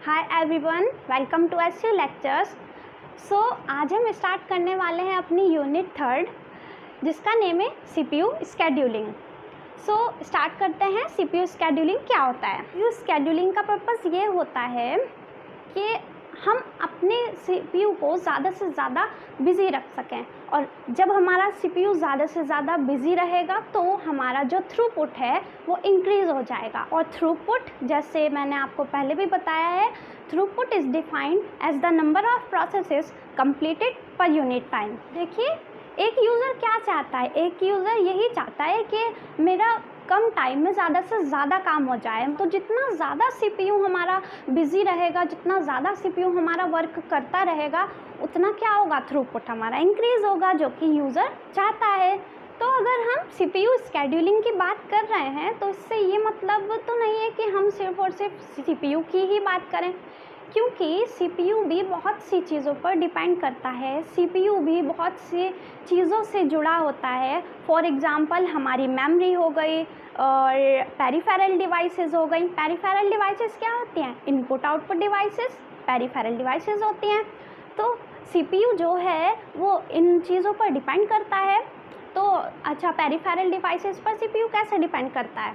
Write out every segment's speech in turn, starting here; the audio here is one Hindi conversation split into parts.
Hi everyone, welcome to SU lectures. So आज हम स्टार्ट करने वाले हैं अपनी यूनिट 3 जिसका नेम है सीपीयू स्केड्यूलिंग। सो स्टार्ट करते हैं। सीपीयू स्केड्यूलिंग क्या होता है? सीपीयू स्केड्यूलिंग का पर्पस ये होता है कि हम अपने सीपीयू को ज़्यादा से ज़्यादा बिज़ी रख सकें, और जब हमारा सीपीयू ज़्यादा से ज़्यादा बिज़ी रहेगा तो हमारा जो थ्रूपुट है वो इंक्रीज़ हो जाएगा। और थ्रूपुट, जैसे मैंने आपको पहले भी बताया है, throughput is defined as the number of processes completed per unit time. देखिए, एक यूज़र क्या चाहता है? एक यूज़र यही चाहता है कि मेरा कम टाइम में ज़्यादा से ज़्यादा काम हो जाए। तो जितना ज़्यादा सीपीयू हमारा बिज़ी रहेगा, जितना ज़्यादा सीपीयू हमारा वर्क करता रहेगा, उतना क्या होगा? थ्रूपुट हमारा इंक्रीज़ होगा, जो कि यूज़र चाहता है। तो अगर हम सीपीयू स्केड्यूलिंग की बात कर रहे हैं तो इससे ये मतलब तो नहीं है कि हम सिर्फ़ और सिर्फ सीपीयू की ही बात करें, क्योंकि सीपीयू भी बहुत सी चीज़ों पर डिपेंड करता है। सीपीयू भी बहुत सी चीज़ों से जुड़ा होता है। फॉर एग्ज़ाम्पल, हमारी मेमोरी हो गई और पेरिफेरल डिवाइसेस हो गई। पेरिफेरल डिवाइसेस क्या होती हैं? Input output devices peripheral devices होती हैं। तो सीपीयू जो है वो इन चीज़ों पर डिपेंड करता है। तो अच्छा, पेरिफेरल डिवाइसेस पर सीपीयू कैसे डिपेंड करता है?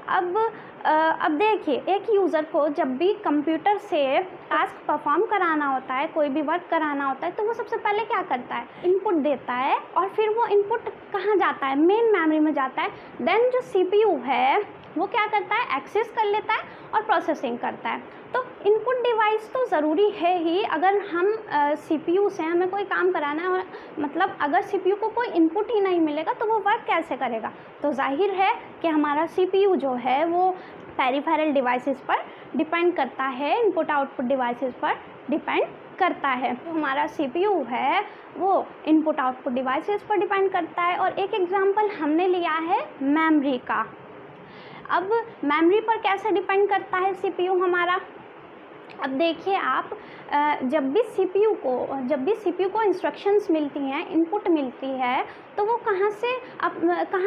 अब देखिए, एक यूज़र को जब भी कंप्यूटर से टास्क परफॉर्म कराना होता है, कोई भी वर्क कराना होता है, तो वो सबसे पहले क्या करता है? इनपुट देता है, और फिर वो इनपुट कहाँ जाता है? मेन मेमोरी में जाता है। देन जो सीपीयू है वो क्या करता है? एक्सेस कर लेता है और प्रोसेसिंग करता है। तो इनपुट डिवाइस तो ज़रूरी है ही। अगर हम सीपीयू से हमें कोई काम कराना है, और मतलब अगर सीपीयू को कोई इनपुट ही नहीं मिलेगा तो वो वर्क कैसे करेगा? तो जाहिर है कि हमारा सीपीयू जो है वो पेरिफेरल डिवाइसेस पर डिपेंड करता है, इनपुट आउटपुट डिवाइसेस पर डिपेंड करता है। तो हमारा सीपीयू है वो इनपुट आउटपुट डिवाइसेस पर डिपेंड करता है। और एक एग्जांपल हमने लिया है मेमोरी का। अब मेमोरी पर कैसे डिपेंड करता है सीपीयू हमारा? अब देखिए आप, जब भी सीपीयू को इंस्ट्रक्शंस मिलती हैं, इनपुट मिलती है, तो वो कहाँ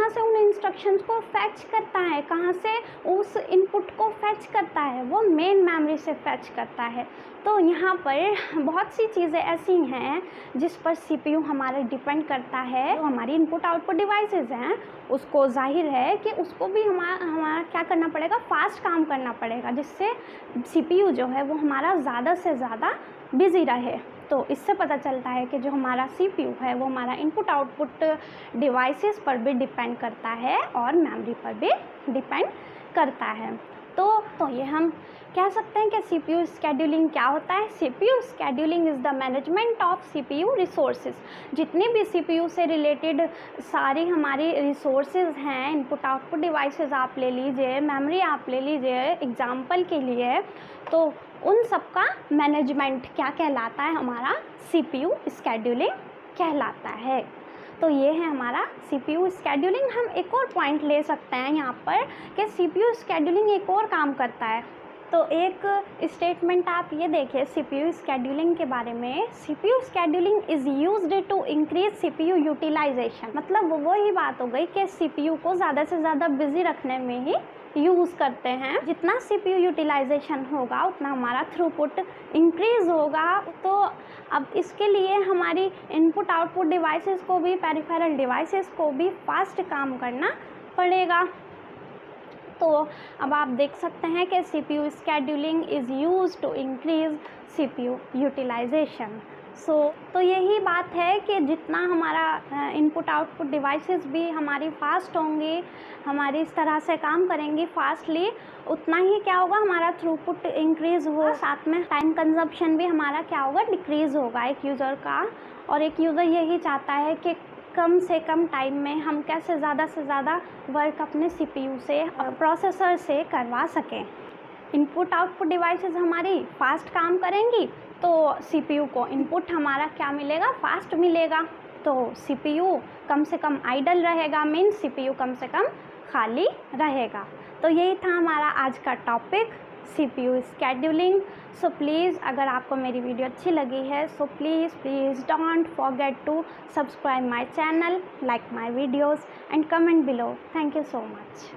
से उन इंस्ट्रक्शंस को फैच करता है? कहाँ से उस इनपुट को फैच करता है? वो मेन मेमोरी से फैच करता है। तो यहाँ पर बहुत सी चीज़ें ऐसी हैं जिस पर सीपीयू हमारा डिपेंड करता है। तो हमारी इनपुट आउटपुट डिवाइसेस हैं, उसको जाहिर है कि उसको भी हमारा क्या करना पड़ेगा? फास्ट काम करना पड़ेगा, जिससे सीपीयू जो है वो हमारा ज़्यादा से ज़्यादा बिज़ी रहे। तो इससे पता चलता है कि जो हमारा सीपीयू है वो हमारा इनपुट आउटपुट डिवाइसेस पर भी डिपेंड करता है और मेमोरी पर भी डिपेंड करता है। तो ये हम कह सकते हैं कि सीपीयू स्केड्यूलिंग क्या होता है? CPU scheduling is the management of CPU resources. जितनी भी सीपीयू से रिलेटेड सारी हमारी रिसोर्सेज हैं, इनपुट आउटपुट डिवाइसेस आप ले लीजिए, मेमोरी आप ले लीजिए एग्जाम्पल के लिए, तो उन सब का मैनेजमेंट क्या कहलाता है? हमारा सीपीयू स्केड्यूलिंग कहलाता है। तो ये है हमारा सीपीयू स्केड्यूलिंग। हम एक और पॉइंट ले सकते हैं यहाँ पर कि सीपीयू स्केड्यूलिंग एक और काम करता है। तो एक स्टेटमेंट आप ये देखिए सीपीयू स्केड्यूलिंग के बारे में। CPU scheduling is used to increase CPU utilisation. मतलब वो ही बात हो गई कि सीपीयू को ज़्यादा से ज़्यादा बिजी रखने में ही यूज़ करते हैं। जितना सीपीयू यूटिलाइजेशन होगा उतना हमारा थ्रूपुट इंक्रीज़ होगा। तो अब इसके लिए हमारी इनपुट आउटपुट डिवाइसेस को भी, पेरिफेरल डिवाइसेस को भी फास्ट काम करना पड़ेगा। तो अब आप देख सकते हैं कि CPU scheduling is used to increase CPU utilisation. तो यही बात है कि जितना हमारा इनपुट आउटपुट डिवाइसेस भी हमारी फास्ट होंगी, हमारी इस तरह से काम करेंगी फास्टली, उतना ही क्या होगा? हमारा थ्रूपुट इंक्रीज़ हो, साथ में टाइम कंजप्शन भी हमारा क्या होगा? डिक्रीज़ होगा एक यूज़र का। और एक यूज़र यही चाहता है कि कम से कम टाइम में हम कैसे ज़्यादा से ज़्यादा वर्क अपने सीपीयू से, प्रोसेसर से करवा सकें। इनपुट आउटपुट डिवाइसेस हमारी फास्ट काम करेंगी तो सीपीयू को इनपुट हमारा क्या मिलेगा? फास्ट मिलेगा। तो सीपीयू कम से कम आइडल रहेगा, मीन्स सीपीयू कम से कम खाली रहेगा। तो यही था हमारा आज का topic, CPU scheduling. So please, अगर आपको मेरी वीडियो अच्छी लगी है, so please don't forget to subscribe my channel, like my videos and comment below. Thank you so much.